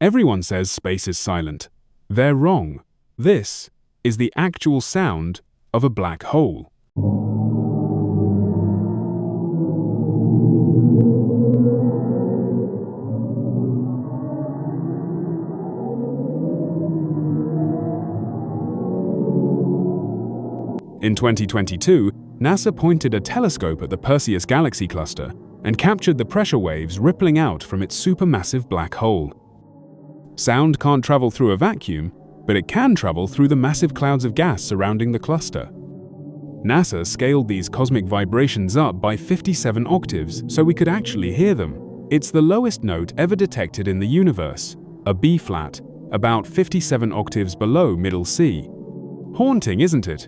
Everyone says space is silent. They're wrong. This is the actual sound of a black hole. In 2022, NASA pointed a telescope at the Perseus galaxy cluster and captured the pressure waves rippling out from its supermassive black hole. Sound can't travel through a vacuum, but it can travel through the massive clouds of gas surrounding the cluster. NASA scaled these cosmic vibrations up by 57 octaves so we could actually hear them. It's the lowest note ever detected in the universe, a B-flat, about 57 octaves below middle C. Haunting, isn't it?